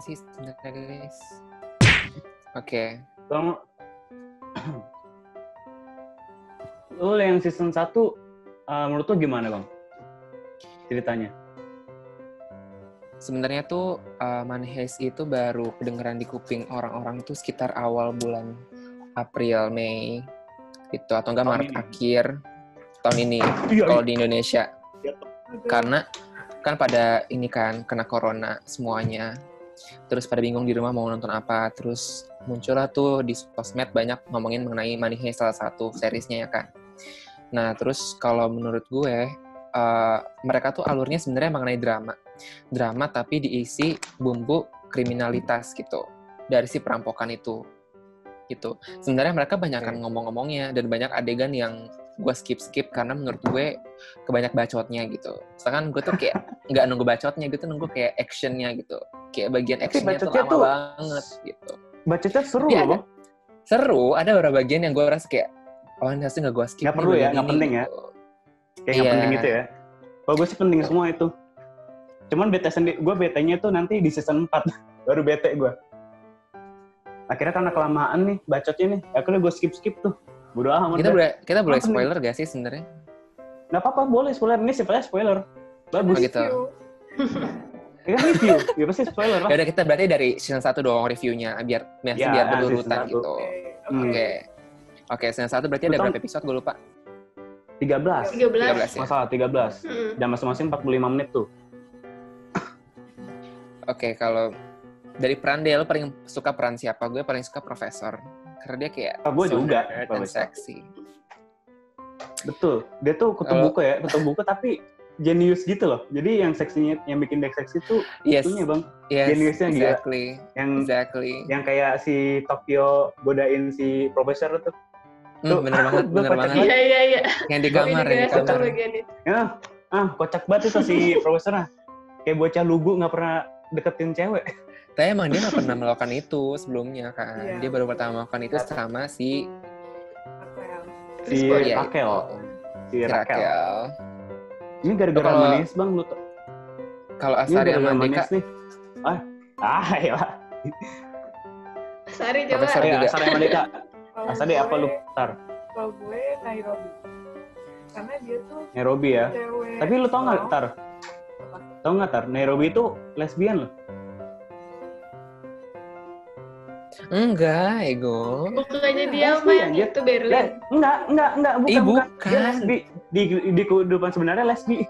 sih sebenarnya guys? Oke. Lu yang season 1 menurut lu gimana Bang? Ceritanya? Sebenarnya tuh Money Heist itu baru kedengeran di kuping orang-orang tuh sekitar awal bulan April, Mei gitu, atau enggak Maret akhir tahun ini kalau di Indonesia. Karena kan pada ini kan kena corona semuanya. Terus pada bingung di rumah mau nonton apa. Terus muncullah tuh di sosmed banyak ngomongin mengenai Money Heist, salah satu seriesnya ya kan. Nah, terus kalau menurut gue mereka tuh alurnya sebenarnya mengenai drama tapi diisi bumbu kriminalitas gitu dari si perampokan itu gitu. Sebenarnya mereka banyakkan ngomong-ngomongnya dan banyak adegan yang gue skip karena menurut gue kebanyak bacotnya gitu. Sedangkan gue tuh kayak nggak nunggu bacotnya gitu, nunggu kayak actionnya gitu, kayak bagian actionnya tuh lama banget gitu. Bacotnya seru loh Bang. Seru, ada beberapa bagian yang gue rasa kayak ini harusnya nggak gue skip. Nggak perlu ya, nggak penting gitu. Kayak nggak penting gitu ya. Kalau gue sih penting semua itu. Cuman gue betenya tuh nanti di season 4 baru bete gue. Akhirnya karena kelamaan nih bacotnya nih, akhirnya gue skip tuh. Bodo amat. Kita boleh spoiler gak sih sebenarnya? Nggak apa-apa, boleh spoiler. Ini sifatnya spoiler. Bagus. Gitu. Ini review, ya pasti spoiler lah. Ya udah, kita berarti dari season 1 doang reviewnya biar berurutan gitu. Oke, season 1 berarti ada berapa episode? Gue lupa. 13 ya? Masalah 13. Dan masing-masing 45 menit tuh. Oke, kalau dari peran dia, lo paling suka peran siapa? Gue paling suka Profesor. Karena dia kayak gue juga dan seksi. Betul. Dia tuh kutu buku tapi jenius gitu loh. Jadi yang seksinya, yang bikin dia seksi tuh itunya Bang. Jeniusnya exactly. Gila. Yang kayak si Tokyo godain si Profesor tuh. Bener banget. Iya. Yang di kamar. Kocak banget itu si Profesor. Kayak bocah lugu nggak pernah deketin cewek. Tapi emang dia nggak pernah melakukan itu sebelumnya kan. Yeah. Dia baru pertama melakukan itu sama si Raquel. Ini gara-gara manis Bang lu. Kalau Asari sama Deka nih. Ya. Asari coba. Asari sama Deka. Asari apa lu? Kalau gue Nairobi. Karena dia tuh Nairobi ya. Tapi lu tau nggak Nairobi itu lesbian loh. Enggak, Ego. Bukannya dia main itu Berlin. Enggak, bukan. Dia lesbi. Di kehidupan sebenarnya lesbi.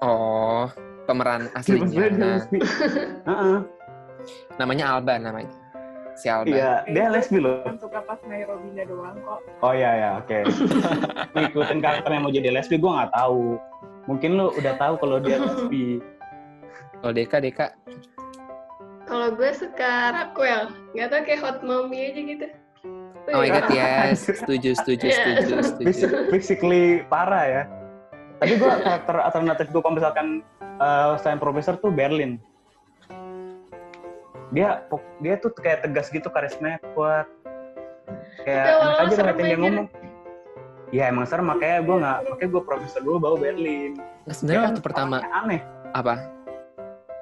Oh, pemeran aslinya. Namanya Alba namanya. Si Alba. Iya, dia lesbi loh. Suka pas Nairobi-nya doang kok. Oh iya, oke. Ngikutin karakter yang mau jadi lesbi gue nggak tahu. Mungkin lu udah tahu kalau dia lesbi. Kalau Deka. Kalau gue suka Raquel, nggak tau kayak hot mommy aja gitu. Oh my god, yes, setuju. Physically parah ya. Tapi gue karakter alternatif gue kalau misalkan selain Profesor tuh Berlin. Dia tuh kayak tegas gitu, karismanya kuat. Kayak enak aja ngeliatin dia ngomong. Ya emang serem, makanya gue Profesor dulu baru Berlin. Sebenarnya waktu pertama aneh. Apa?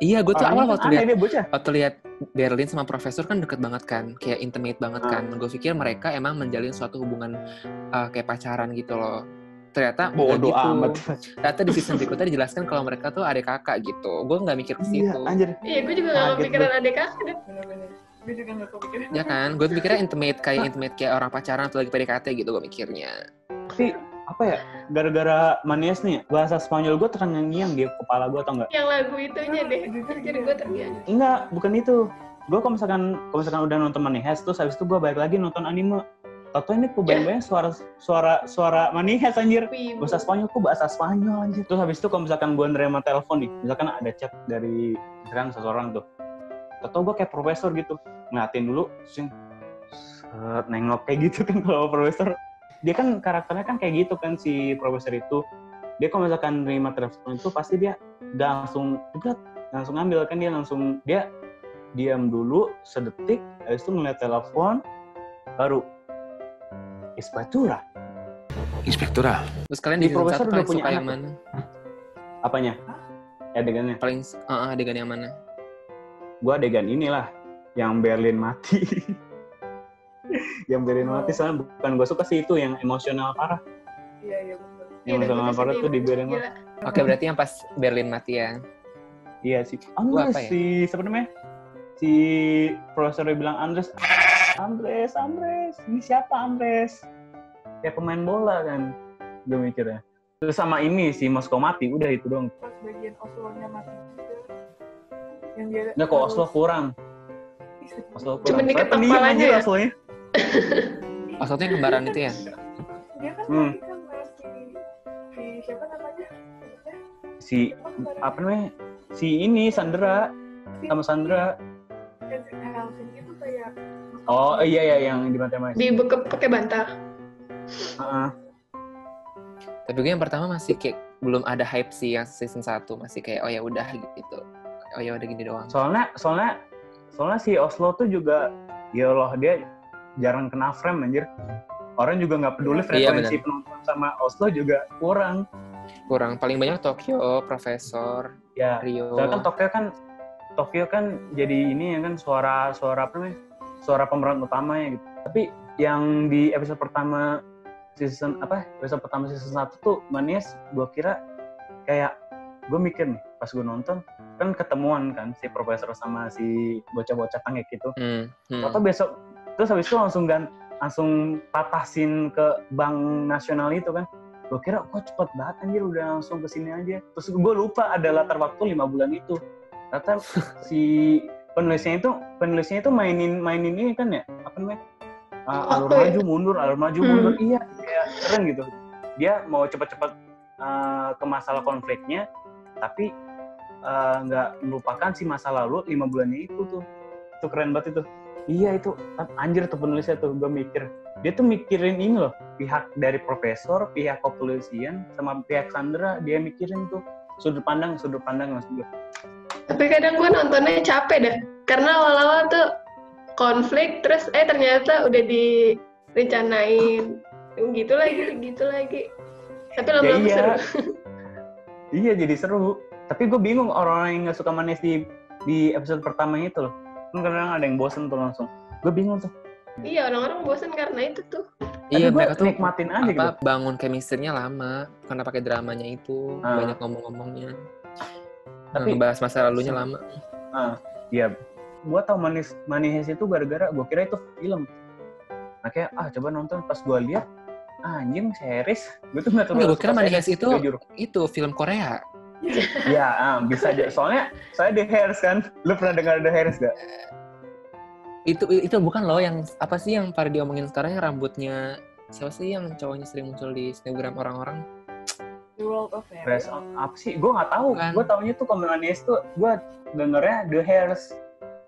Iya, gue tuh awal waktu lihat Berlin sama Profesor kan deket banget kan, kayak intimate banget kan. Gue pikir mereka emang menjalin suatu hubungan kayak pacaran gitu loh. Ternyata bodoh gitu. Amat. Ternyata di season berikutnya dijelaskan kalau mereka tuh adik kakak gitu. Gue nggak mikir ke situ. Iya, gue juga nggak kepikiran adik kakak deh. Bener-bener. Gue juga nggak kepikiran. Ya kan, gue mikirnya intimate kayak orang pacaran atau lagi PDKT gitu gue mikirnya. Tapi apa ya, gara-gara Manies nih bahasa Spanyol gue terngiang-ngiang di kepala gue, tau nggak? Yang lagu itunya deh, jadi gue terngiang. Enggak, bukan itu. Gue kalau misalkan udah nonton Manies terus habis itu gue balik lagi nonton anime. Tahu ini kebayang-bayang suara Manies anjir. Bahasa Spanyol anjir. Terus habis itu kalau misalkan gue nerima telepon nih, misalkan ada chat dari misalkan seseorang tuh. Tahu gue kayak Profesor gitu, ngeliatin dulu, nengok kayak gitu kan kalau Profesor. Dia kan karakternya kan kayak gitu kan si Profesor itu. Dia kalau misalkan nerima telepon itu pasti dia gak langsung ambil kan, dia diam dulu sedetik, habis itu ngeliat telepon baru Inspektura. Terus kalian di Profesor udah punya yang mana? Apanya? Adegannya? Paling adegan yang mana? adegan inilah yang Berlin mati. Yang Berlin mati soalnya bukan gue suka sih itu yang emosional parah. Iya betul. Yang emosional parah tuh di Berlin mati. Oke, berarti yang pas Berlin mati ya. Iya sih. Apa ya? Si siapa namanya? Si profesornya bilang Andres. Ini siapa Andres? Kayak pemain bola kan. Gue mikirnya. Terus sama ini si Moskow mati, udah itu dong. Pas bagian Oslo-nya mati juga. Yang dia Nggak kok Oslo kurang. Oslo kurang. Cuma dikit Soalnya pendiam kepalanya anjir ya? Oslonya. Maksudnya kembaran itu ya? dia kan lagi sama si siapa namanya? Si apa namanya? Si ini Sandra sama Sandra. Helsinki itu kayak Oh iya yang di Mata-Mas. Dibekep pakai bantal. Tapi gue yang pertama masih kayak belum ada hype sih yang season 1, masih kayak oh ya udah gitu. Oh ya udah gini doang. Soalnya si Oslo tuh juga ya Allah dia jarang kena frame anjir. Orang juga nggak peduli frekuensi penonton sama Oslo juga kurang. Paling banyak Tokyo, Profesor, ya, Rio. Soalnya kan Tokyo kan jadi ini ya kan suara apa namanya? Suara pemeran utamanya gitu. Tapi yang di episode pertama season 1 tuh Manies gue kira kayak gue mikir nih pas gue nonton kan ketemuan kan si profesor sama si bocah-bocah tangek gitu. Atau besok terus habis itu langsung patasin ke Bank Nasional itu kan. Gue kira kok cepet banget anjir udah langsung kesini aja. Terus gue lupa ada latar waktu 5 bulan itu. Ternyata si penulisnya itu mainin ini kan ya apa namanya? Alur maju mundur. Iya, kayak keren gitu. Dia mau cepet-cepet ke masalah konfliknya, tapi nggak melupakan si masa lalu 5 bulannya itu tuh. Itu keren banget itu. Iya itu, anjir tuh penulisnya tuh, gue mikir. Dia tuh mikirin ini loh, pihak dari profesor, pihak kepolisian, sama pihak Sandra, dia mikirin tuh sudut pandang maksud gue. Tapi kadang gue nontonnya capek dah, karena awal-awal tuh konflik, terus ternyata udah direncanain gitu lagi. Tapi lama-lama seru. Iya jadi seru. Tapi gue bingung orang yang nggak suka Manes di episode pertama itu loh. Kan kadang ada yang bosen tuh langsung. Gue bingung tuh. Iya orang-orang bosen karena itu tuh. Iya mereka tuh nikmatin aja gitu. Bangun chemistry-nya lama karena pakai dramanya itu banyak ngomong-ngomongnya. Tapi ngebahas masa lalunya lama. Iya. Gue tau Manihes itu gara-gara gue kira itu film. Nah kayak coba nonton pas gue lihat anjing series. Gue tuh nggak tahu. Gue kira Manihes itu film Korea. Ya bisa aja. Soalnya saya The Hairs kan. Lu pernah dengar The Hairs gak? Itu bukan loh yang apa sih yang pada diomongin sekarang yang rambutnya siapa sih yang cowoknya sering muncul di snapgram orang-orang? The World of Hairs. Apa sih? Gue nggak tahu. Gue taunya tuh Manihes tuh gue dengernya The Hairs.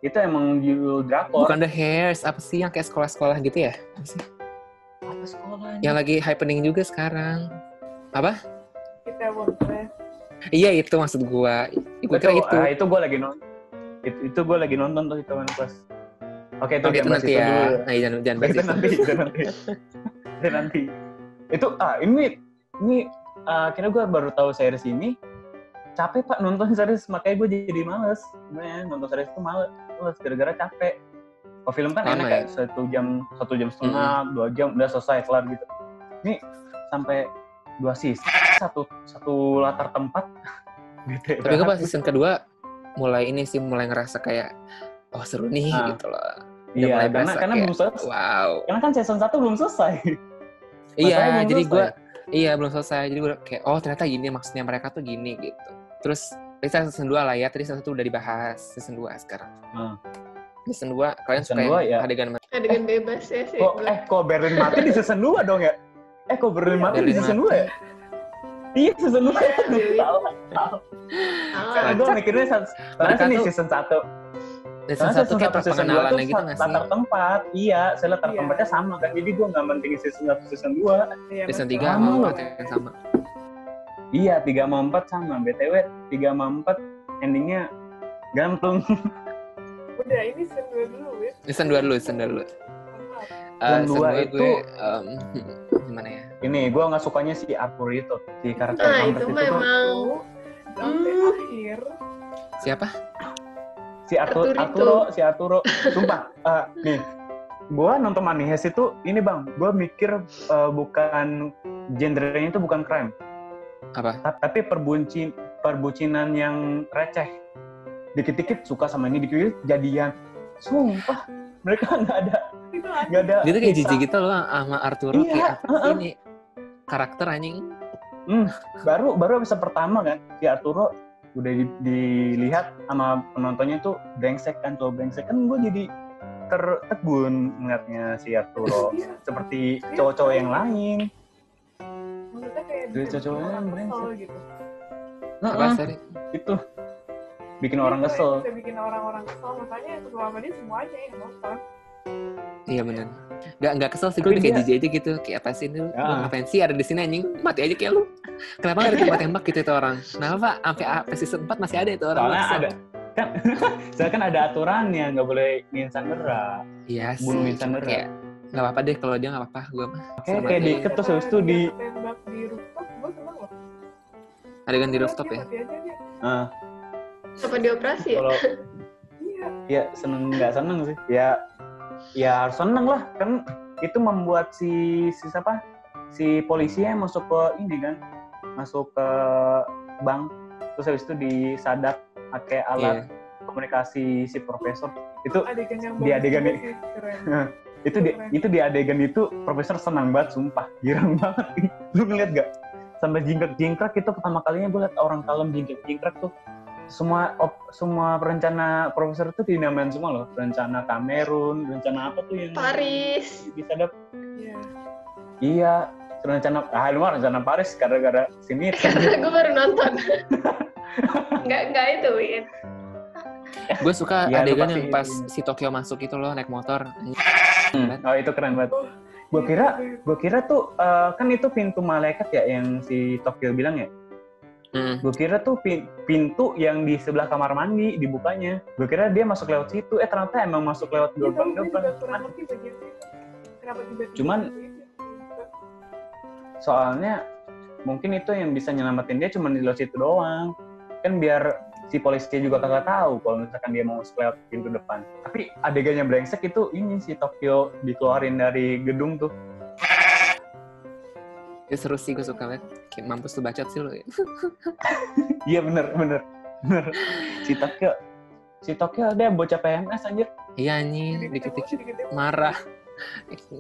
Itu emang judul drakor. Bukan The Hairs, apa sih yang kayak sekolah-sekolah gitu ya? Apa sih? Apa sekolahnya? Yang lagi happening juga sekarang. Apa? Kita WordPress. Iya itu maksud gua. Gua kira itu. Itu gua lagi nonton. Itu gua lagi nonton tuh itu WordPress. Oke, itu nanti ya. Nah, jangan bahas itu nanti. Itu ini akhirnya gua baru tahu series ini. Capek Pak nonton series, makanya gue jadi males. Sebenarnya nonton series itu males gara-gara capek. Kalau film kan enak ya, 1 jam setengah, 2 jam udah selesai kelar gitu. Ini sampai 2 season, satu latar tempat. Tapi gue pas season kedua mulai ngerasa kayak seru nih gitu loh. Iya, karena belum selesai. Wow. Karena kan season 1 belum selesai. Iya, jadi gue belum selesai. Jadi gue kayak ternyata gini maksudnya mereka tuh gini gitu. Terus season 2 lah ya, tadi season 1 udah dibahas, season 2 sekarang. Season 2, kalian suka ya? Adegan bebas ya sih. Kok Berlin mati di season 2 dong ya? Kok Berlin mati di season 2 ya? Iya, season 2 ya? Karena gue mikirnya ini season 1. Season 1 kayak pengenalannya gitu nggak sih? Latar tempat, iya, saya latar tempatnya sama kan. Jadi gue nggak mentingin season 1, season 2. Season 3 sama 4 yang sama. Iya, 3 sama 4 sama. BTW, 3 sama 4 endingnya gantung. Udah, ini season 2 dulu ya? Season 2 dulu. Season 2 gue, gimana ya? Ini, gue gak sukanya si Arthur itu. Si karakter itu memang. Sampai akhir. Siapa? Si Arturo. Sumpah, nih. Gue nonton Money Heist itu, ini bang, gue mikir bukan genrenya itu bukan crime. Apa? Tapi perbucinan yang receh. Dikit-dikit suka sama ini, dikit-dikit jadian. Sumpah, mereka nggak ada. Dia tuh kayak jijik gitu loh sama Arturo, iya, kayak apa ini karakter anjing. Baru episode pertama kan, si Arturo udah dilihat sama penontonnya tuh brengsek kan, cowok brengsek kan, gue jadi tertegun ngeliatnya si Arturo seperti cowok-cowok yang lain. Maksudnya kayak cowok-cowok yang brengsek gitu. Itu bikin orang kesel. Bisa bikin orang-orang kesel, makanya selama dia semuanya yang nonton. Iya benar. Gak kesel sih, gue kayak jijik aja gitu. Kayak apa sih lu? Ngapain sih ada di sini anjing? Mati aja kayak lu. Kenapa gak ditembak-tembak gitu itu orang? Kenapa sampai season 4 masih ada itu orang? Soalnya kan ada aturannya, nggak boleh nginsan gerak. Iya sih. Bunuh nginsan gerak. Nggak apa-apa deh kalau dia nggak apa-apa. Gue mah. Kayak diikat terus habis itu di. Tembak di rooftop, gue seneng loh. Adegan di rooftop ya? Mati aja dia. Apa dioperasi ya? Kalau Iya. ya nggak seneng sih. Ya harus seneng lah, kan itu membuat si polisinya masuk ke ini kan, masuk ke bank, terus habis itu disadap pakai alat komunikasi si profesor. Itu Adegan yang di adegan bagus sih, keren. itu di adegan itu profesor senang banget, sumpah girang banget. Lu ngeliat gak? Sampai jingkrak itu pertama kalinya gue liat orang kalem jingkrak tuh. Semua rencana profesor itu dinamain semua loh. Rencana Kamerun, rencana apa tuh yang Paris. Disadap. Iya. Iya, rencana Paris gara-gara sini. Gue baru nonton. Nggak itu, Win. Gue suka Ya, adegan pasti yang pas si Tokyo masuk itu loh, naik motor. Oh itu keren banget. Gue kira tuh kan itu pintu malaikat ya yang si Tokyo bilang ya. Gue kira tuh pintu yang di sebelah kamar mandi dibukanya. Gue kira dia masuk lewat situ. Ternyata emang masuk lewat gerbang. Cuman soalnya mungkin itu yang bisa nyelamatin dia cuma di lewat situ doang. Kan biar si polisi juga kagak tahu kalau misalkan dia mau masuk lewat pintu depan. Tapi adegannya brengsek itu ini si Tokyo dikeluarin dari gedung tuh. Ya seru sih, gue suka banget. Kayak mampus tuh bacot sih lo. Iya bener. Si Tokyo dia bocah PMS anjir. Iya anjing, dikit-dikit marah.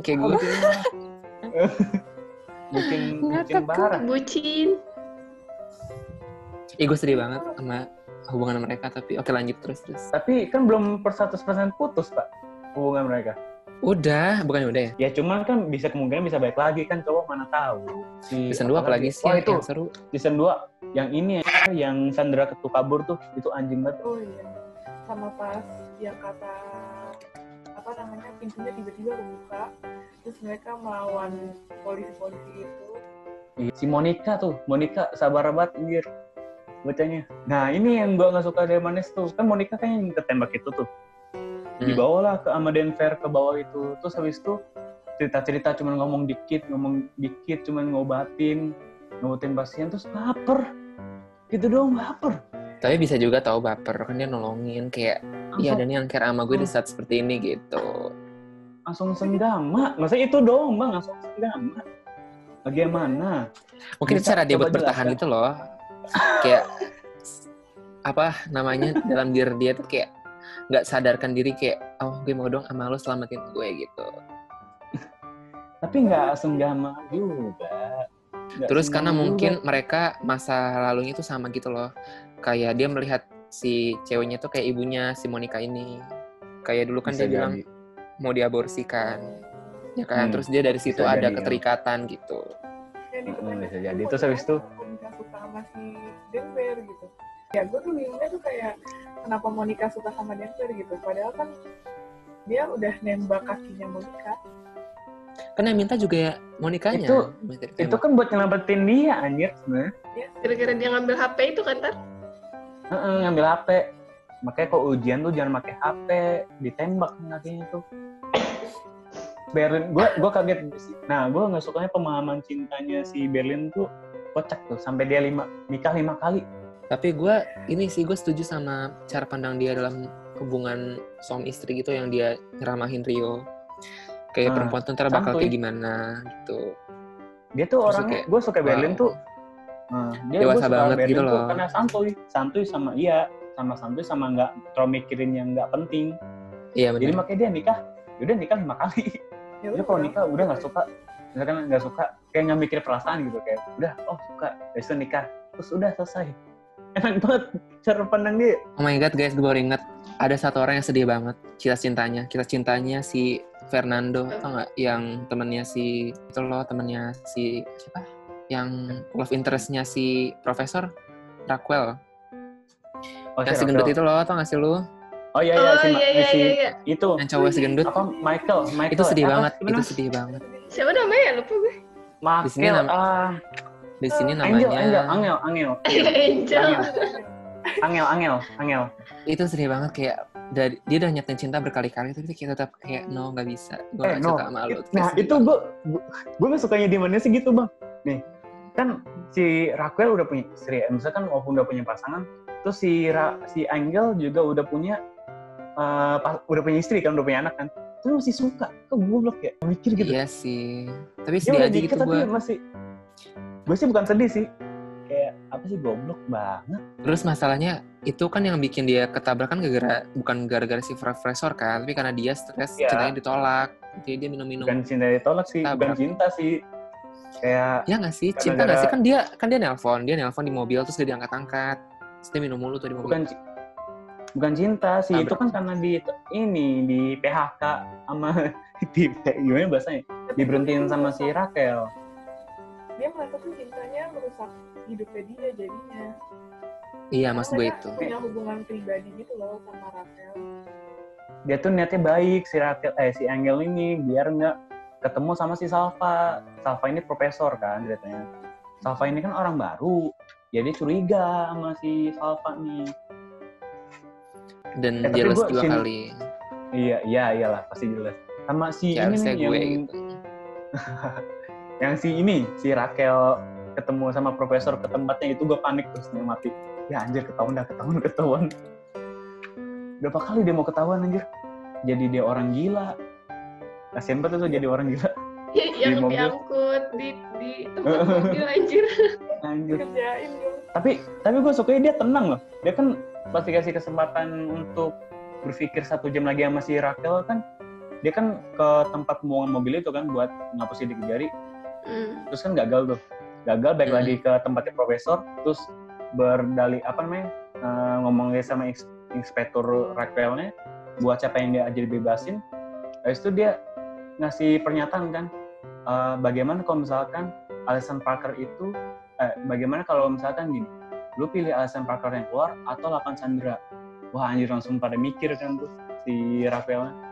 Kayak gue. Bucin parah. Bucin. Gue sedih banget sama hubungan mereka, tapi oke lanjut terus. Tapi kan belum 100% putus, Pak, hubungan mereka. Udah ya? Ya cuman kan kemungkinan bisa baik lagi kan, cowok mana tahu. Season 2 apalagi sih itu yang seru. Season 2 yang ini yang Sandra ketu kabur tuh, itu anjing banget. Oh iya. Sama pas yang kata apa namanya, pintunya tiba-tiba kebuka, terus mereka melawan polisi-polisi itu. Si Monica sabar banget anjir bacanya. Nah ini yang gua nggak suka dari Manes tuh, kan Monica kan yang ketembak itu tuh. Dibawalah ke sama Denver ke bawah itu, terus habis itu cerita cuman ngomong dikit cuman ngobatin pasien, terus baper gitu doang, baper. Tapi bisa juga tahu baper kan, dia nolongin kayak iya dan yang care sama gue di saat seperti ini gitu. Langsung senggama, masa itu doang bang, langsung senggama. Bagaimana? Mungkin cara dia buat bertahan gitu loh, kayak apa namanya, dalam diri dia tuh kayak nggak sadarkan diri kayak, oh gue mau dong sama lo selamatin gue gitu. Tapi nggak senggama juga. Terus karena mungkin mereka masa lalunya tuh sama gitu loh, kayak dia melihat si ceweknya tuh kayak ibunya si Monica ini. Kayak dulu kan bisa dia bilang mau diaborsikan, ya kan. Terus dia dari situ ada keterikatan gitu. Bisa jadi. Terus habis itu Monica suka sama si Denver gitu. Ya gue tuh bingungnya tuh kayak kenapa Monica suka sama Denver gitu. Padahal kan dia udah nembak kakinya Monica. Kan yang minta juga ya Monicanya. Itu kan buat nyelamatin dia anjir sebenarnya. Ya, gara-gara dia ngambil HP itu kan, Tar? Ngambil HP. Makanya kalau ujian tuh jangan pakai HP, ditembak kakinya tuh. Berlin, gue kaget. Nah, gue nggak sukanya pemahaman cintanya si Berlin tuh kocak tuh, sampai dia nikah 5 kali. Tapi gue setuju sama cara pandang dia dalam hubungan suami istri gitu yang dia nyeramahin Rio. Kayak perempuan tuh ntar bakal kayak gimana gitu. Dia tuh terus orangnya, gue suka Berlin tuh. Dia dewasa banget Berlin gitu tuh loh. Karena santuy sama nggak terlalu mikirin yang nggak penting. Iya benar. Jadi makanya dia nikah 5 kali. Dia kalau nikah udah nggak suka, misalkan nggak suka, kayak nggak mikir perasaan gitu, kayak udah suka, besok nikah, terus udah selesai. Enak banget cara pandang dia. Oh my god guys, gue baru inget ada satu orang yang sedih banget, kisah cintanya si Fernando, tau nggak? Yang temennya si itu loh, temennya si siapa? Yang love interestnya si Profesor Raquel. Yang si gendut itu loh, tau nggak sih lu? Oh iya, itu. Yang cowok si gendut. Apa Michael? Itu sedih banget, gimana? itu sedih banget. Siapa namanya? Lupa gue. Michael. Di sini namanya Angel. Itu sedih banget, kayak dia udah nyatain cinta berkali-kali tapi kita tetap kayak no, nggak bisa, gue nggak suka sama lo. Nah itu gue sukanya di mana sih gitu bang. Nih kan si Raquel udah punya istri, misalkan walaupun udah punya pasangan, terus si Angel juga udah punya istri kan, udah punya anak kan, terus masih suka, kok goblok ya, mikir gitu. Iya sih, tapi sedih aja gitu gue. Gue sih bukan sedih sih, kayak apa sih, goblok banget. Terus masalahnya itu kan yang bikin dia ketabrakan bukan gara-gara si Profesor kan, tapi karena dia stres, cintanya ditolak, jadi dia minum-minum. Bukan cinta ditolak sih, bukan cinta sih. Kayak ya nggak sih, cinta nggak sih, kan dia nelpon di mobil, terus dia diangkat-angkat, terus dia minum mulu tuh di mobil. Bukan cinta sih, itu kan karena di PHK sama gimana bahasanya, diberhentiin sama si Raquel. Dia merasa tuh cintanya merusak hidupnya dia jadinya. Iya, mas gue itu. Punya hubungan pribadi gitu loh sama Raquel. Dia tuh niatnya baik si Angel ini biar nggak ketemu sama si Salva. Salva ini profesor kan ceritanya. Salva ini kan orang baru, jadi curiga sama si Salva nih. Dan jealous 2 kali. Iya, iyalah pasti jelas. Sama si ini nih gue yang gitu. yang si Raquel ketemu sama profesor ke tempatnya itu, gue panik terus mati. Ya anjir, ketahuan. Berapa kali dia mau ketahuan anjir. Jadi dia orang gila. Kasian banget tuh jadi orang gila. Yang diangkut di tempat mobil anjir. Kerjain dong. Tapi gue sukanya dia tenang loh. Dia kan pasti kasih kesempatan untuk berpikir 1 jam lagi sama si Raquel kan. Dia kan ke tempat pembuangan mobil itu kan buat ngapus sidik jari. Terus kan gagal balik lagi ke tempatnya profesor, terus berdalih ngomongnya sama inspektur Raquelnya buat siapa yang dia aja dibebasin. Habis itu dia ngasih pernyataan kan, bagaimana kalau misalkan Alyson Parker itu bagaimana kalau misalkan gini, lu pilih Alyson Parker yang keluar atau Lapan Sandra. Wah anjir, langsung pada mikir kan tuh si Raquelnya.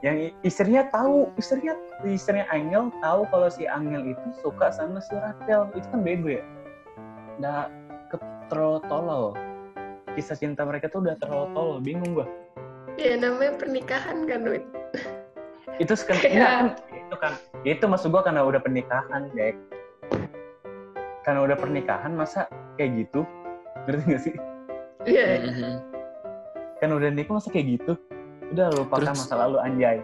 Yang istrinya Angel tahu kalau si Angel itu suka sama si Raquel. Itu kan bego ya. Udah terlalu tolol. Kisah cinta mereka tuh udah terlalu tolol. Bingung gua. Ya namanya pernikahan kan, Wit. Itu sekarang itu maksud gua karena udah pernikahan, Dek. Karena udah pernikahan masa kayak gitu? Ngerti gak sih? Iya. Kan udah nikah masa kayak gitu? Udah lupakan masa lalu, anjay.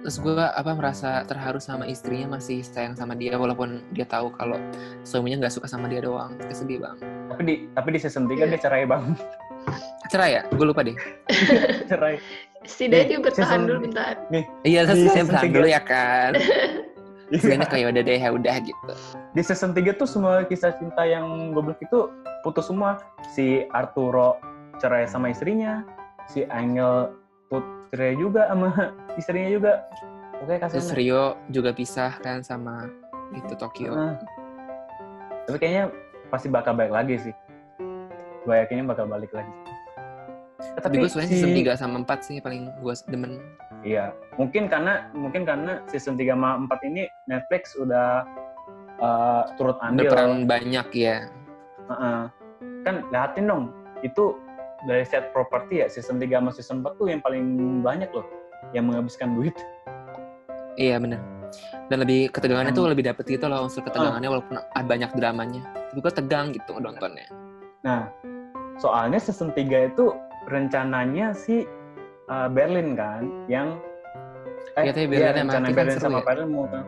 Terus gue merasa terharu sama istrinya, masih sayang sama dia walaupun dia tahu kalau suaminya nggak suka sama dia doang. Kesedih bang. Tapi di season 3 dia cerai bang. Cerai ya? Gue lupa deh. Cerai. Setidaknya bertahan dulu bentar. Nih. Iya, saya bertahan dulu ya kan. Sebenarnya kayak udah gitu. Di season 3 tuh semua kisah cinta yang goblok itu putus semua. Si Arturo cerai sama istrinya, si Angel cerai juga sama istrinya juga. Oke, kasihan. Terus Rio juga pisah kan sama itu Tokyo. Tapi kayaknya pasti bakal balik lagi sih. Gue yakinnya bakal balik lagi. Tapi gue sebenarnya season 3 sama 4 sih paling gue demen. Iya, mungkin karena season 3 sama 4 ini Netflix udah turut andil. Berperan banyak ya. Kan liatin dong, itu dari set properti ya, season 3 sama season 4 tuh yang paling banyak loh yang menghabiskan duit. Iya benar. Dan lebih ketegangannya tuh lebih dapet gitu loh, unsur ketegangannya walaupun banyak dramanya. Tapi gue tegang gitu nontonnya. Nah, soalnya season 3 itu rencananya si Berlin kan, yang rencana Berlin sama Berlin mau kan.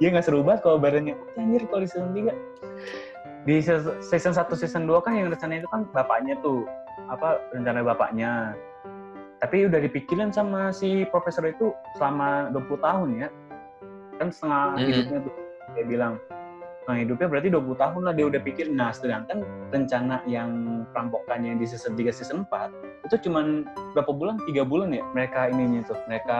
Iya nggak seru banget kalau Berlinnya anjir kalau di season 3. Di season 1, season 2 kan yang rencana itu kan bapaknya tuh, rencana bapaknya. Tapi udah dipikirin sama si profesor itu selama 20 tahun ya. Kan setengah hidupnya tuh, dia bilang. Setengah hidupnya berarti 20 tahun lah dia udah pikir. Nah, sedangkan rencana yang perampokannya di season 3, season 4, itu cuman berapa bulan? 3 bulan ya mereka mereka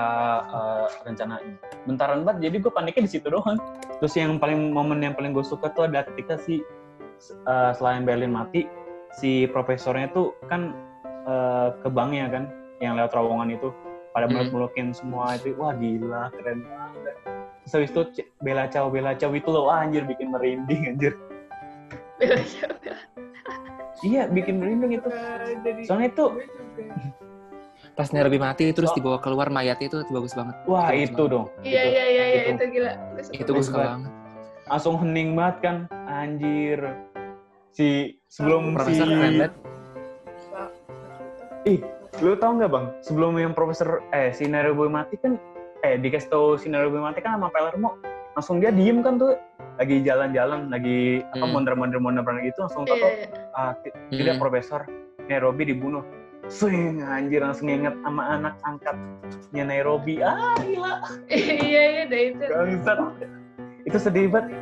rencanain. Bentaran banget, jadi gue paniknya di situ doang. Terus momen yang paling gue suka tuh ada ketika selain Berlin mati, si profesornya tuh kan ke banknya kan, yang lewat terowongan itu pada meluk-melukin semua itu. Wah gila, keren banget. Terus habis itu Bella Ciao itu loh, anjir bikin merinding anjir. Bella Ciao. Iya, bikin merinding itu. Soalnya itu pas Nairobi mati terus dibawa keluar mayatnya itu bagus banget. Wah, itu dong. Iya, itu gila. Itu gue suka banget. Langsung hening banget kan, anjir. Sebelum Profesor keren banget. Lu tau nggak bang? Sebelum yang profesor si Nairobi mati kan, dikasih tau si Nairobi mati kan sama Palermo, langsung dia diem kan tuh, lagi jalan-jalan, lagi mondar-mandir gitu, langsung tidak profesor Nairobi dibunuh. Swing anjir, langsung inget sama anak angkatnya Nairobi. Gila. Iya, dah itu. Bangsat. Itu sedih banget.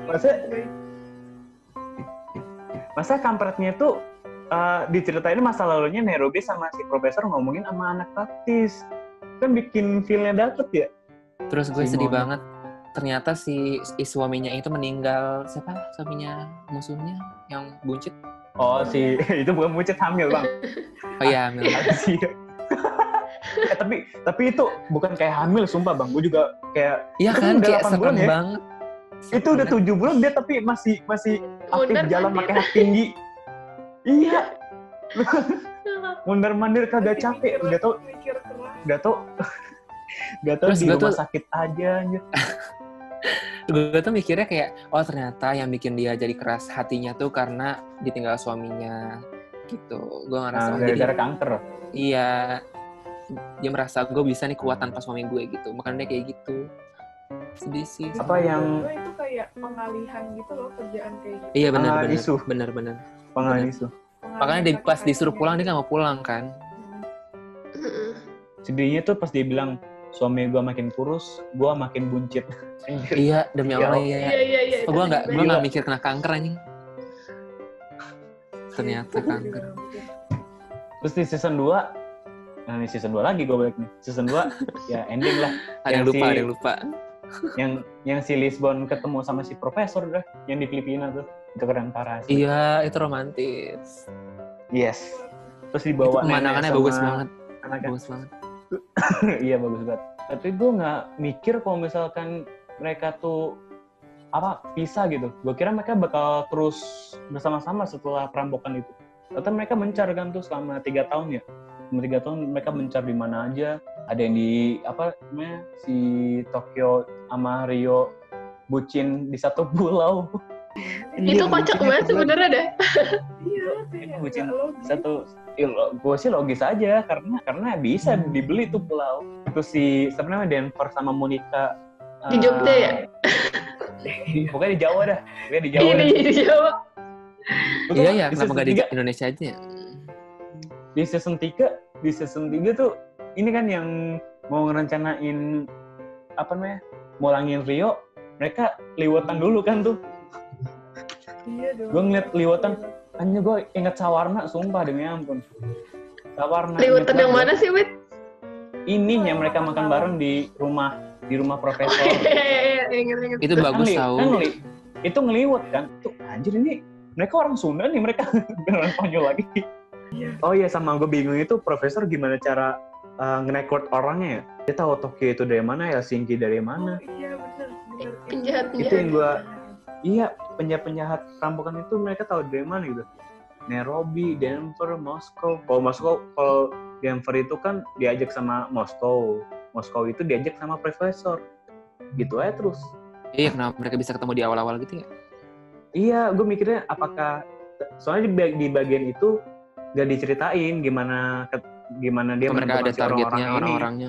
Masa kampretnya tuh diceritain masa lalunya Nairobi sama si profesor ngomongin sama anak praktis. Kan bikin feel-nya dapet ya. Terus gue sedih banget. Ternyata si suaminya itu meninggal. Siapa suaminya musuhnya yang buncit? Oh, itu bukan buncit, hamil, Bang. Oh iya, hamil. Tapi itu bukan kayak hamil, sumpah, Bang. Gue juga kayak... Iya kan, kayak serem banget. Itu udah 7 bulan dia tapi masih aktif jalan pakai hak tinggi. Iya. Mondar-mandir kagak capek. Gak tau di rumah sakit aja anjir. Gue tuh mikirnya kayak, oh ternyata yang bikin dia jadi keras hatinya tuh karena ditinggal suaminya gitu. Gue ngerasa gara-gara kanker. Iya, dia merasa gue bisa nih kuat tanpa suami gue gitu. Makanya dia kayak gitu. Sedih sih. Apa yang itu kayak pengalihan gitu loh, kerjaan kayak gitu. Iya benar. Pengalihan isu. Makanya pas disuruh pulang dia nggak mau pulang kan. Sedihnya tuh pas dia bilang, suami gue makin kurus, gue makin buncit. Iya, demi Allah ya. Iya. Gue nggak mikir kena kanker anjing. Ternyata kanker. Terus di season 2, ini season 2 lagi gue balik nih. Season 2, ya ending lah. Ada yang lupa. Yang si Lisbon ketemu sama si profesor dah, yang di Filipina tuh. Itu keren parah sih. Iya, itu romantis. Yes. Terus dibawa pemandangannya bagus banget. Bagus banget. Iya bagus banget. Tapi gue nggak mikir kalau misalkan mereka tuh pisah gitu. Gue kira mereka bakal terus bersama-sama setelah perampokan itu. Ternyata mereka mencar kan tuh selama 3 tahun ya. Selama 3 tahun mereka mencar di mana aja. Ada yang di si Tokyo sama Rio bucin di satu pulau. Itu kocak banget sebenarnya dah. Iya, bucin satu. Gue sih logis aja karena bisa dibeli tuh pulau. Itu si sebenarnya Denver sama Monica di Jogja ya? Pokoknya di Jawa dah. Di Jawa. Iya ya, kenapa nggak di Indonesia aja ya? Di season 3 tuh ini kan yang mau ngerencanain mulangin Rio, mereka liwatan dulu kan tuh. Iya dong. Gue ngeliat liwatan, hanya gue inget Sawarna, sumpah demi ampun. Sawarna. Liwatan yang mana sih, Wit? Ini yang mereka makan bareng di rumah profesor. Ingat. Itu bagus tahu. Itu ngeliwat kan. Tuh anjir ini mereka orang Sunda nih, mereka beneran konyol lagi. Oh iya, sama gue bingung itu profesor gimana cara nge-record orangnya ya. Dia tahu Tokyo itu dari mana, Helsinki dari mana. Oh, iya benar. Penjahat. Itu yang gue penjahat perampokan itu mereka tahu dari mana gitu. Nairobi, Denver, Moskow. Kalau Denver itu kan diajak sama Moskow itu diajak sama profesor. Gitu aja terus. Iya, kenapa mereka bisa ketemu di awal-awal gitu ya? Iya, gue mikirnya apakah soalnya di bagian itu nggak diceritain gimana dia mereka ada menentukan si targetnya orang-orangnya.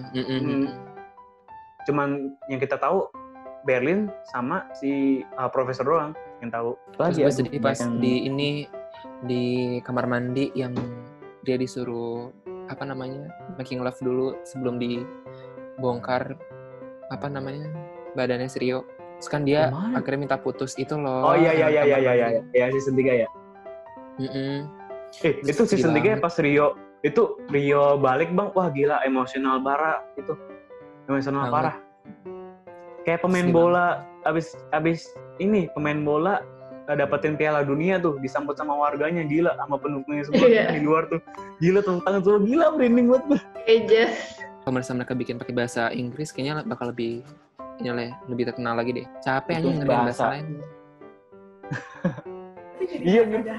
Cuman yang kita tahu Berlin sama si profesor doang yang tahu. Terus gue sedih pas di kamar mandi yang dia disuruh making love dulu sebelum dibongkar badannya si Rio. Terus kan dia akhirnya minta putus itu loh. Oh iya season 3 ya. Itu season 3 pas Rio balik bang, wah gila emosional parah itu. Emosional parah. Kayak pemain bola abis pemain bola dapetin Piala Dunia tuh disambut sama warganya, gila sama pendukungnya semua di luar tuh. Gila tangan semua, gila merinding banget gue. Kalau mereka bikin pakai bahasa Inggris kayaknya bakal lebih terkenal lagi deh. Capek aja ngerin bahasa lain. Iya gitu.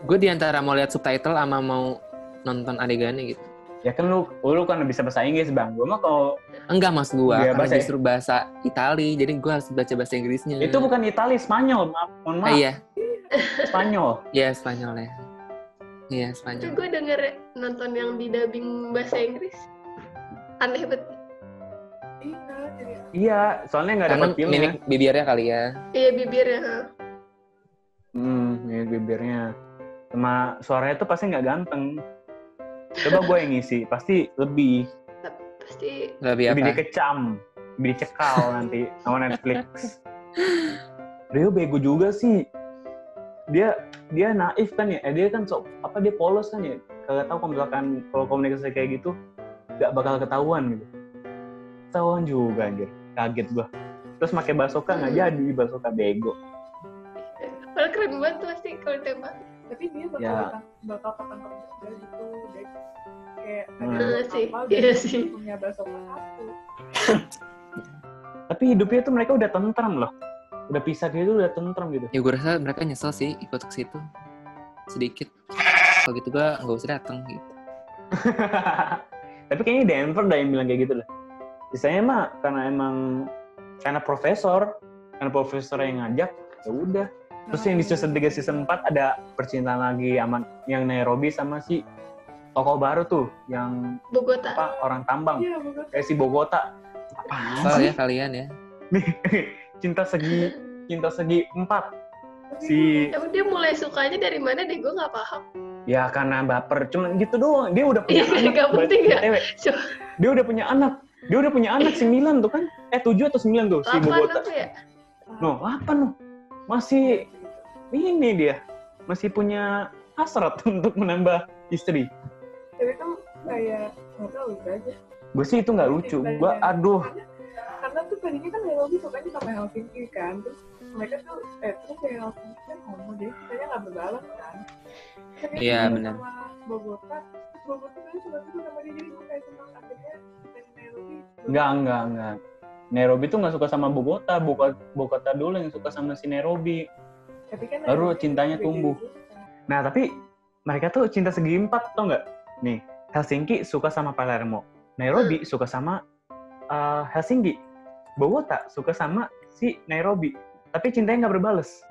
Gue diantara mau lihat subtitle sama mau nonton adegannya gitu. Ya kan lu kan bisa bahasa Inggris bang. Gue mah kalau enggak mas gue karena justru bahasa Itali, jadi gue harus baca bahasa Inggrisnya. Itu bukan Itali, Spanyol, mohon maaf. Iya. Spanyol. Iya Spanyol ya. Iya Spanyol. Tapi gue denger nonton yang di dubbing bahasa Inggris aneh banget. Iya, soalnya nggak dapat feelnya. Mimik bibirnya kali ya. Iya bibirnya. Mimik bibirnya. Sama suaranya tuh pasti nggak ganteng. Coba gue yang ngisi, pasti lebih dikecam, lebih dicekal nanti sama Netflix. Rio bego juga sih. Dia naif kan ya, dia kan dia polos kan ya. Kagak tahu kalau komunikasi kayak gitu nggak bakal ketahuan gitu. Ketahuan juga anjir, kaget gue. Terus pakai basoka nggak jadi, basoka bego. Padahal keren banget tuh pasti kalau tembak. Tapi dia bakal ketangkep juga gitu deh. Kayak iya sih. Punya basoka satu. Tapi hidupnya tuh mereka udah tentram loh. Udah pisah gitu udah tentram gitu. Ya gue rasa mereka nyesel sih ikut ke situ sedikit. Kalau gitu gue nggak usah datang gitu. Tapi kayaknya Denver dah yang bilang kayak gitu lah. Sisanya mah karena profesor yang ngajak, ya udah. Terus yang di season 3 season 4 ada percintaan lagi sama yang Nairobi sama si tokoh baru tuh yang Bogota. Orang tambang. Iya, Bogota. Kayak si Bogota. Apaan sih? Ya kalian ya. cinta segi 4. Dia mulai sukanya dari mana deh, gue nggak paham. Ya karena baper, cuman gitu doang. Dia udah punya anak. Gak penting ya. Dia udah punya anak 9 tuh kan? 7 atau 9 tuh si Bogota. 8 ya? No, 8 loh. Masih ini dia. Masih punya hasrat untuk menambah istri. Tapi tuh kayak nggak tahu gitu aja. Gue sih itu nggak lucu. Gue aduh. Karena tuh tadinya kan Nairobi sukanya sama Helsinki kan. Terus mereka tuh terus kayak Helsinki kan homo, jadi kitanya nggak berbalas kan. Iya benar. Sama Bogota kan suka sama dia, jadi gue kayak senang akhirnya dari Nairobi. Enggak. Nairobi tuh nggak suka sama Bogota. Bogota dulu yang suka sama si Nairobi. Tapi kan baru cintanya tumbuh. Nah tapi mereka tuh cinta segi 4 tau nggak? Nih Helsinki suka sama Palermo, Nairobi suka sama Helsinki, Bogota suka sama si Nairobi. Tapi cintanya nggak berbales.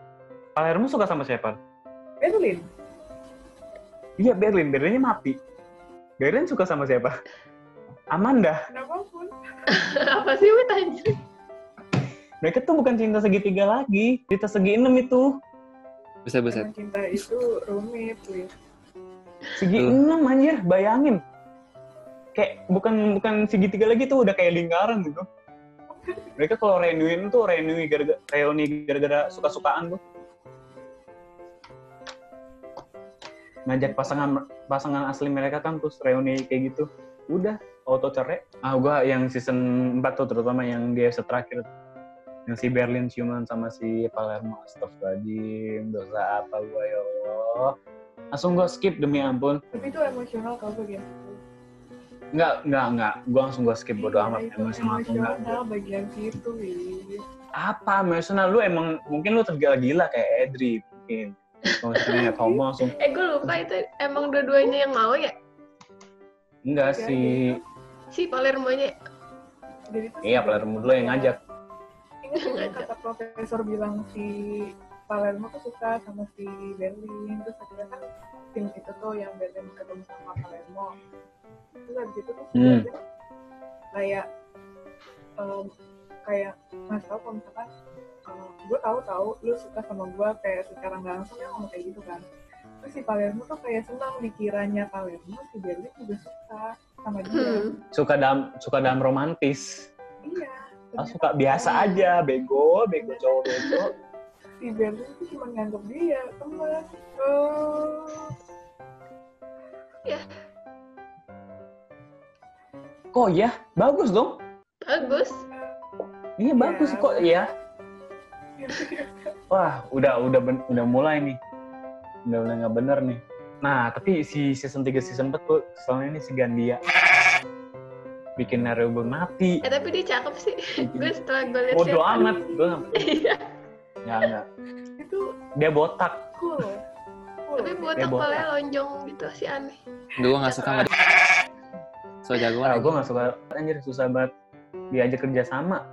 Palermo suka sama siapa? Berlin. Iya Berlinnya mati. Berlin suka sama siapa? Amanda. Kenapa pun? Apa sih wait anjir? Mereka tuh bukan cinta segitiga lagi, cinta segi 6 itu. Buset. Cinta itu rumit, Wih. Segi 6 anjir, bayangin. Kayak bukan segitiga lagi tuh udah kayak lingkaran gitu. Mereka kalau reuni gara-gara suka-sukaan tuh. Ngajak pasangan asli mereka kan terus reuni kayak gitu. Udah auto cerai. Gua yang season 4 tuh terutama yang di episode terakhir. Yang si Berlin ciuman sama si Palermo. Astagfirullahaladzim, dosa apa gua ya Allah. Langsung gua skip demi ampun. Tapi itu emosional kalau bagian itu. Enggak. Gua langsung skip bodo amat. Emosional bagian situ, Wih. Apa emosional? Lu emang mungkin lu tergila-gila kayak Edri mungkin. Maksudnya homo langsung. Gue lupa itu emang dua-duanya yang mau ya? Enggak sih. Si Palermo-nya. Iya, Palermo dulu yang ngajak. Ingat kata profesor bilang si Palermo tuh suka sama si Berlin, terus akhirnya kan tim itu tuh yang Berlin ketemu sama Palermo, terus habis itu tuh si Berlin kayak kayak ngasih tau kalau misalkan gue tahu lu suka sama gue, kayak secara nggak langsung ya ngomong kayak gitu kan. Terus si Palermo tuh kayak senang dikiranya Palermo si Berlin juga suka sama dia. Suka dalam romantis. Iya. Suka biasa aja, bego cowok bego. Si Berlin tuh cuma nganggep dia teman. Ya. Kok ya? Bagus dong. Bagus. Iya bagus kok ya. Wah, udah mulai nih. Udah nggak bener nih. Nah, tapi si season 3 season 4 tuh soalnya ini si Gandia bikin Naruto mati. Tapi dia cakep sih. Gue setelah gue lihat bodo amat. Iya. Enggak. Itu Dia botak. cool. Tapi botak palanya lonjong gitu sih, aneh. Gue nggak suka sama dia. So jagoan. Gue nggak suka, anjir susah banget diajak kerja sama.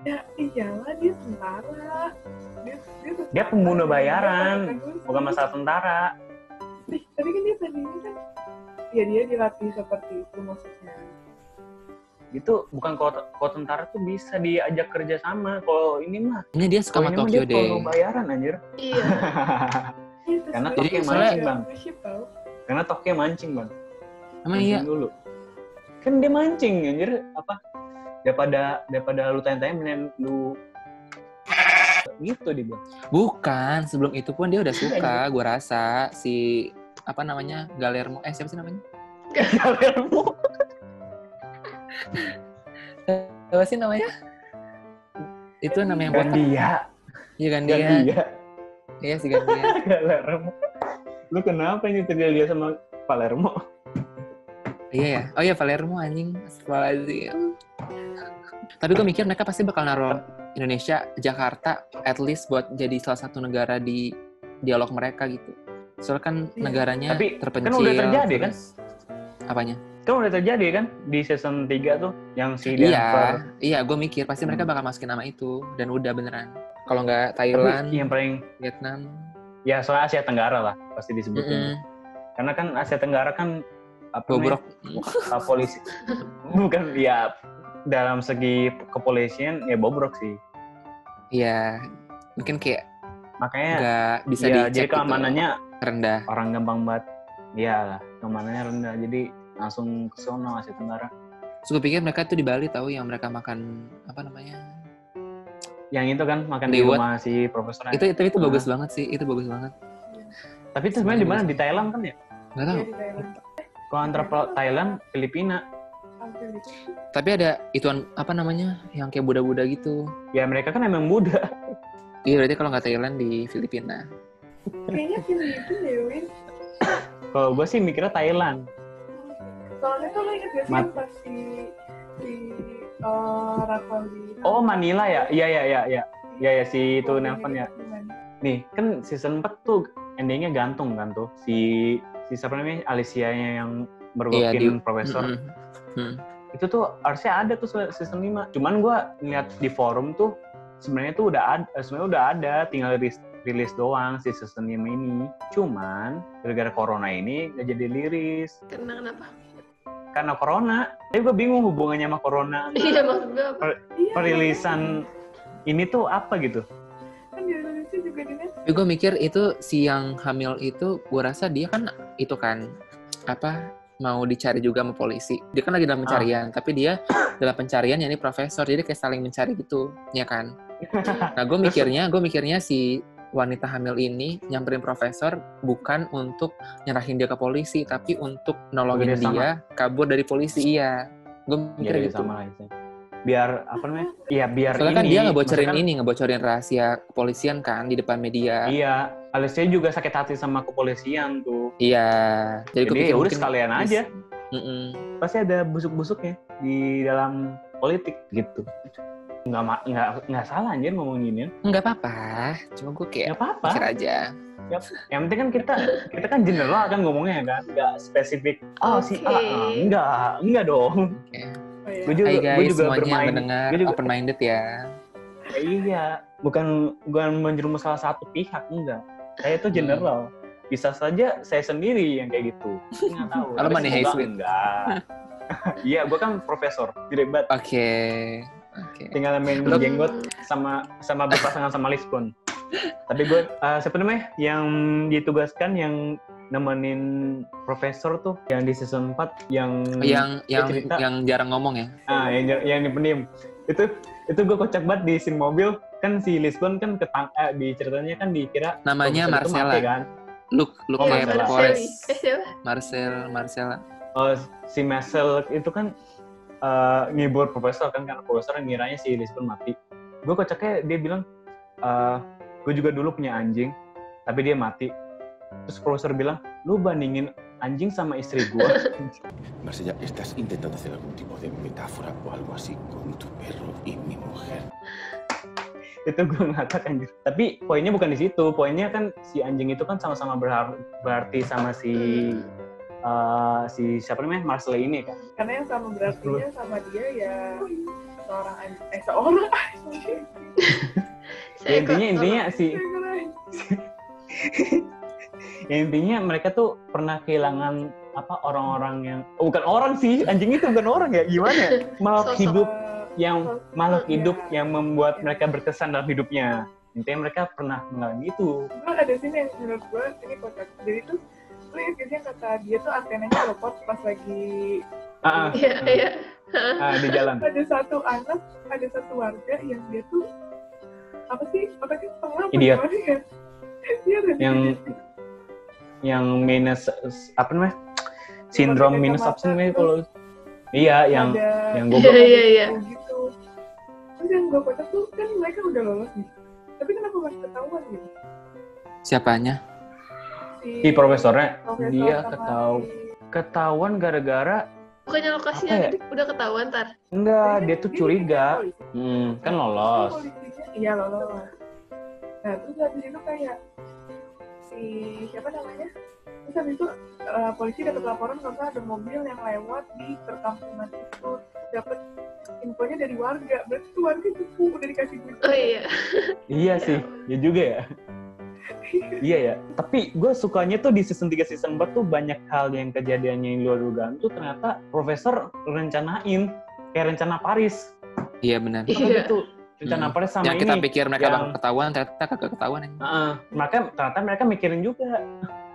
Ya iyalah, dia tentara. Dia Pembunuh bayaran, bukan masalah tentara. Tapi kan dia tadinya kan, ya dia dilatih seperti itu maksudnya. Itu bukan kalau tentara tuh bisa diajak kerja sama. Kalau ini mah, ini dia suka sama Tokyo deh. Pembunuh bayaran anjir. Iya. Karena jadi Tokyo mancing bang. Karena Tokyo mancing bang. Emang iya. Dulu. Kan dia mancing anjir, apa? Daripada lu tanya-tanya mending lu gitu dia bilang. Bukan, sebelum itu pun dia udah suka, gue rasa si apa namanya Galermo, siapa sih namanya? Galermo. Apa sih namanya? Itu namanya botak. Gandia. Iya Gandia. Iya si Gandia. Galermo. Lu kenapa ini terjadi dia sama Palermo? Iya ya. Oh iya Palermo anjing. Astagfirullahaladzim. Tapi gue mikir mereka pasti bakal naruh Indonesia, Jakarta, at least buat jadi salah satu negara di dialog mereka gitu. Soalnya kan negaranya tapi terpencil. Kan udah terjadi kan? Apanya? Kan udah terjadi kan di season 3 tuh yang si Denver. Iya, gue mikir pasti mereka bakal masukin nama itu dan udah beneran. Kalau nggak Thailand, tapi yang paling Vietnam. Ya soal Asia Tenggara lah pasti disebutin. Karena kan Asia Tenggara kan apa bobrok. Polisi. Bukan ya dalam segi kepolisian ya bobrok sih. Iya, mungkin kayak makanya nggak bisa ya, dicek jadi keamanannya gitu, rendah. Orang gampang banget. Iya, keamanannya rendah. Jadi langsung ke sono Asia Tenggara. Terus gue pikir mereka tuh di Bali tahu yang mereka makan apa namanya? Yang itu kan makan di rumah si profesor. Itu bagus banget sih, itu bagus banget. Tapi itu sebenarnya di mana? Di Thailand kan ya? Nggak tahu. Kalau antara Thailand, Filipina. Tapi ada ituan apa namanya yang kayak Buddha-Buddha gitu. Ya mereka kan emang Buddha. Iya berarti kalau nggak Thailand di Filipina. Kayaknya Filipina ya Win. Kalau gue sih mikirnya Thailand. Soalnya tuh lo inget gak sih pas si Rafael di... Oh Manila ya? Iya si itu Nelson ya. Nih kan season 4 tuh endingnya gantung kan tuh. Si siapa namanya Alicia-nya yang berwokin profesor. Itu tuh harusnya ada tuh season 5. Cuman gue ngeliat di forum tuh sebenarnya tuh udah ada, tinggal rilis doang si season 5 ini. Cuman gara-gara corona ini nggak jadi liris. Kenapa? Karena corona. Tapi gue bingung hubungannya sama corona. Iya maksud gue Perilisan ini tuh apa gitu? Kan di Indonesia juga di Netflix. Tapi gue mikir itu si yang hamil itu, gue rasa dia kan itu kan apa mau dicari juga sama polisi. Dia kan lagi dalam pencarian, tapi dia dalam pencarian ya ini profesor, jadi kayak saling mencari gitu, ya kan? Nah gue mikirnya si wanita hamil ini nyamperin profesor bukan untuk nyerahin dia ke polisi, tapi untuk nolongin dia kabur dari polisi. Iya, gue mikir gitu. Sama lah, biar apa namanya? Iya biar soalnya ini. Kan dia ngebocorin rahasia kepolisian kan di depan media. Iya, Alicia juga sakit hati sama kepolisian tuh. Iya, jadi ya udah sekalian aja. Pasti ada busuk-busuknya di dalam politik gitu. Nggak salah anjir ngomongin. Nggak apa-apa, cuma gue kayak mikir aja. Yang penting kan kita kan general kan ngomongnya kan, nggak spesifik. Si A, enggak dong. Hai guys, semuanya mendengar open minded ya. Iya, bukan menjerumus salah satu pihak, enggak. Saya itu general. Bisa saja saya sendiri yang kayak gitu. Nggak tahu. Kalau money heist enggak. Iya, gue kan profesor, direbat. Oke. Tinggal main jenggot sama berpasangan sama Lisbon. Tapi gue, siapa namanya? Yang ditugaskan yang nemenin profesor tuh yang di season 4 yang cerita, yang jarang ngomong ya. Yang pendiam. Itu gue kocak banget di scene mobil. Kan si Lisbon kan di ceritanya kan dikira namanya Marcella kan. Look kayak Forrest. Siapa? Marcella. Oh, si Marcel itu kan ngibur profesor kan, karena profesor ngiranya si Lisbon mati. Gue kocaknya dia bilang, gue juga dulu punya anjing, tapi dia mati. Terus profesor bilang, lu bandingin anjing sama istri gue. Marcella, estás intentando hacer algún tipo de metáfora o algo así con tu perro y mi mujer. Itu gue ngakak anjir. Tapi poinnya bukan di situ. Poinnya kan si anjing itu kan sama-sama berarti sama si siapa namanya Marcella ini kan. Karena yang sama berartinya sama dia ya seorang anjing. Intinya intinya mereka tuh pernah kehilangan orang-orang yang bukan orang sih, anjing itu bukan orang ya, gimana? Makhluk hidup yang membuat mereka berkesan dalam hidupnya. Intinya mereka pernah mengalami itu. Gue ada sini yang menurut gue ini kocak. Jadi tuh lu ya biasanya kata dia tuh antenanya lopot pas lagi di jalan. Ada satu warga yang dia tuh apa sih otaknya setengah idiot. Yang minus apa namanya sindrom minus absen kalau yang gue gitu. Terus yang gue kocak tuh kan mereka udah lolos nih, tapi kenapa masih ketahuan gitu? Siapanya? Si profesornya dia ketahuan gara-gara bukannya lokasinya udah ketahuan tar? Enggak, dia tuh curiga. Kan lolos. Iya lolos. Nah terus habis itu kayak si siapa namanya? Terus habis itu polisi dapat laporan kalau ada mobil yang lewat di perkampungan itu, dapat infonya dari warga. Berarti tuh warga cukup udah dikasih duit. Oh iya. Iya sih, ya juga ya. Iya ya. Tapi gue sukanya tuh di season 3 season 4 tuh banyak hal yang kejadiannya yang luar dugaan tuh ternyata profesor rencanain kayak rencana Paris. Iya benar. Iya. Itu rencana Paris sama yang ini. Kita pikir mereka bakal ketahuan, ternyata kagak ketahuan. Ternyata mereka mikirin juga.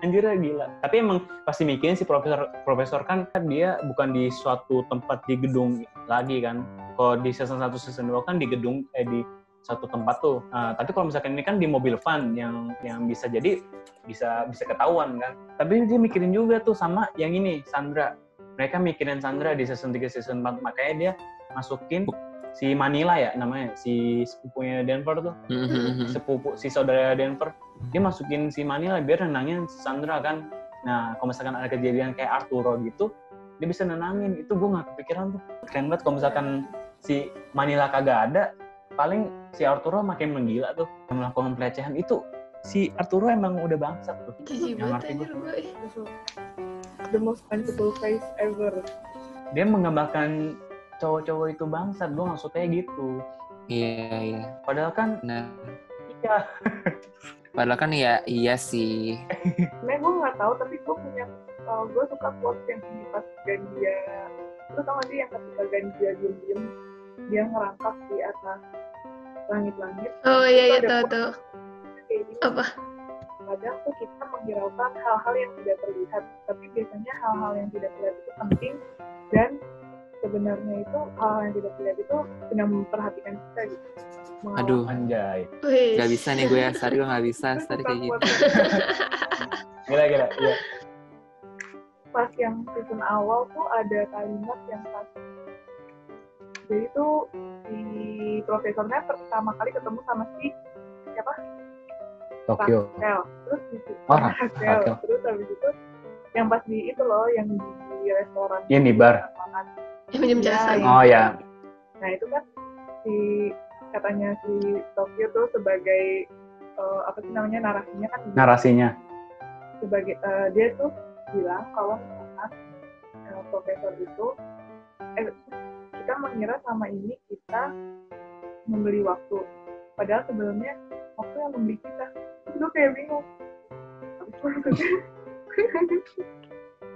Anjir gila. Tapi emang pasti mikirin si profesor kan dia bukan di suatu tempat di gedung lagi kan. Kalau di season 1 season 2 kan di gedung di satu tempat tuh. Tapi kalau misalkan ini kan di mobil van yang bisa jadi bisa ketahuan kan. Tapi dia mikirin juga tuh sama yang ini Sandra. Mereka mikirin Sandra di season 3 season 4, makanya dia masukin si Manila ya namanya, si sepupunya Denver tuh. Si saudara Denver. Dia masukin si Manila biar nenangin Sandra kan. Nah, kalau misalkan ada kejadian kayak Arturo gitu, dia bisa nenangin. Itu gue nggak kepikiran tuh. Keren banget kalau misalkan si Manila kagak ada, paling si Arturo makin menggila tuh melakukan pelecehan itu. Si Arturo emang udah bangsat tuh. Jijik banget anjir gue. The most painful face ever. Dia menggambarkan cowok-cowok itu bangsat, gue nggak suka kayak gitu. Iya. Padahal kan, iya. Padahal kan iya sih. Nah, gue nggak tahu, tapi gue suka quote yang ini pas Gandia. Lu tau gak sih yang ketika Gandia diem-diem dia ngerangkap di atas langit-langit. Oh iya tahu. Apa? Kadang tuh kita menghiraukan hal-hal yang tidak terlihat, tapi biasanya hal-hal yang tidak terlihat itu penting, dan sebenarnya itu hal yang tidak terlihat itu sedang memperhatikan kita gitu. Aduh, anjay. Gak bisa nih gue ya, Sari gue gak bisa Sari kayak gitu. Gila, iya. Pas yang season awal tuh ada kalimat yang pas. Jadi tuh si profesornya pertama kali ketemu sama si siapa? Tokyo. Raquel. Terus Raquel. Terus habis itu yang pas di itu loh, yang di restoran. Iya di bar. Yang minjem jasa. Oh ya. Nah itu kan katanya si Tokyo tuh sebagai apa sih namanya narasinya. Sebagai dia tuh bilang kalau misalkan profesor itu kita mengira sama ini kita membeli waktu, padahal sebelumnya waktu yang membeli kita. Terus gue kayak bingung.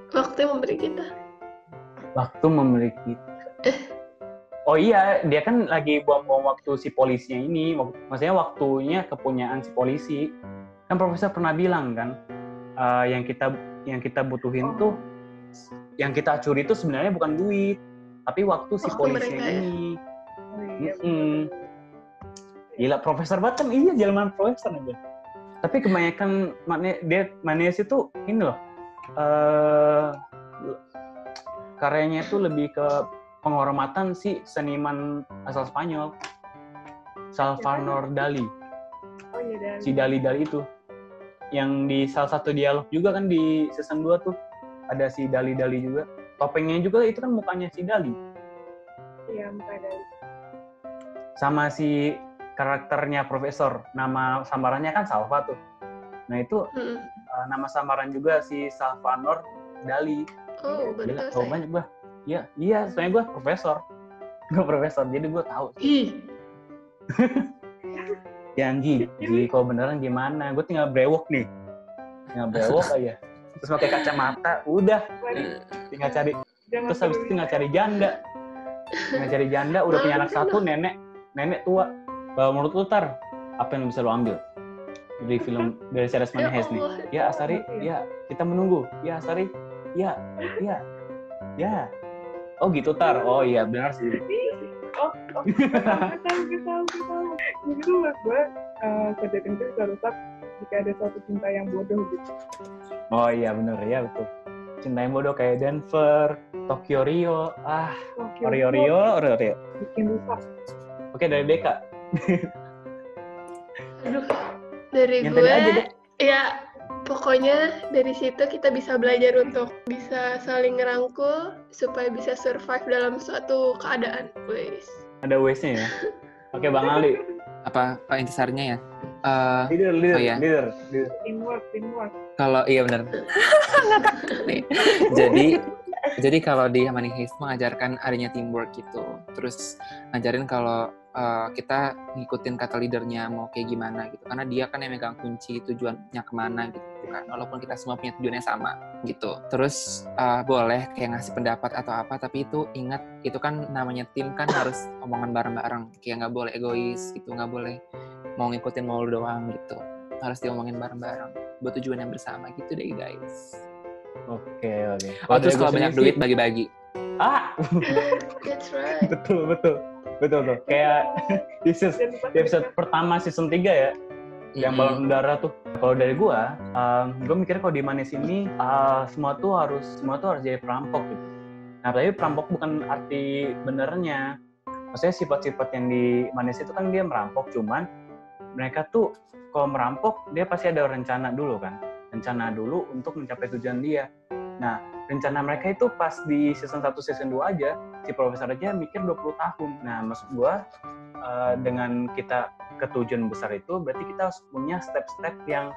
Waktu yang memberi kita. Waktu membeli kita. Oh iya, dia kan lagi buang-buang waktu si polisinya ini. Maksudnya waktunya kepunyaan si polisi. Kan profesor pernah bilang kan, yang kita butuhin tuh, yang kita curi itu sebenarnya bukan duit, tapi waktu si polisinya ini. Gila, profesor banget kan, iya jalanan profesor aja. Tapi kebanyakan Manihes itu ini loh, karyanya itu lebih ke penghormatan si seniman asal Spanyol, Salvador Dali. Oh iya, Dali. Si Dali itu. Yang di salah satu dialog juga kan di season 2 tuh, ada si Dali juga. Topengnya juga itu kan mukanya si Dali. Iya, muka Dali. Sama si karakternya profesor, nama samarannya kan Salva tuh. Nah itu nama samaran juga si Salvador Dali. Oh, betul. Tahu banyak gua. Iya, soalnya gua profesor. Jadi gua tahu. Yang gigi kalau beneran gimana? Gue tinggal brewok nih. Aja. Terus pakai kacamata, udah. Tinggal cari. Terus habis itu tinggal cari janda. Udah punya anak satu, nenek tua. Menurut lu, Tar, apa yang bisa lu ambil dari series Manihes nih? Ya Astari, ya kita menunggu. Ya Astari, ya. Oh gitu, Tar. Oh iya benar sih. Kita jadi tuh buat gue kejadian itu bisa rusak jika ada suatu cinta yang bodoh gitu. Oh iya bener ya, betul. Cinta yang bodoh kayak Denver, Tokyo Rio, Rio. Bikin rusak. Oke, dari Deka. Aduh, dari yang gue aja, ya pokoknya dari situ kita bisa belajar untuk bisa saling ngerangkul supaya bisa survive dalam suatu keadaan. Wes. Ada ways-nya ya. Oke, Bang Ali. Apa intisarinya ya? Leader. Teamwork. Kalau iya benar. Jadi kalau di Manihes mengajarkan adanya teamwork gitu. Terus ngajarin kalau kita ngikutin kata leadernya mau kayak gimana gitu. Karena dia kan yang megang kunci tujuannya kemana gitu kan. Walaupun kita semua punya tujuannya sama gitu. Terus boleh kayak ngasih pendapat atau apa, tapi itu ingat itu kan namanya tim kan harus omongan bareng-bareng. Kayak nggak boleh egois gitu, nggak boleh mau ngikutin mau lu doang gitu. Harus diomongin bareng-bareng buat tujuan yang bersama gitu deh guys. Oke. Terus kalau banyak duit bagi-bagi. That's right. Betul. Kayak di episode pertama season 3 ya, yang balon udara tuh. Kalau dari gue mikir kalau di Manihes ini semua tuh harus jadi perampok gitu. Nah, tapi perampok bukan arti benernya. Maksudnya sifat-sifat yang di Manihes itu kan dia merampok, cuman mereka tuh kalau merampok dia pasti ada rencana dulu kan. Rencana dulu untuk mencapai tujuan dia. Nah, rencana mereka itu pas di season 1, season 2 aja, si profesor aja mikir 20 tahun. Nah, maksud gua dengan kita ke tujuan besar itu, berarti kita harus punya step-step yang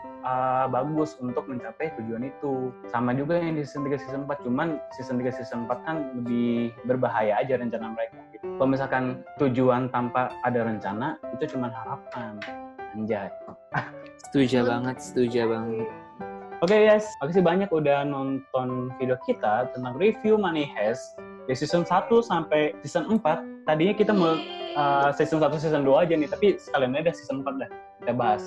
bagus untuk mencapai tujuan itu. Sama juga yang di season 3, season 4, cuman season 3, season 4 kan lebih berbahaya aja rencana mereka. Gitu. Kalau misalkan tujuan tanpa ada rencana, itu cuma harapan. Anjay. Setuju banget. Oke guys, makasih banyak udah nonton video kita tentang review Manihes dari season 1 sampai season 4. Tadinya kita mau season 1, season 2 aja nih, tapi sekalian aja season 4 dah kita bahas.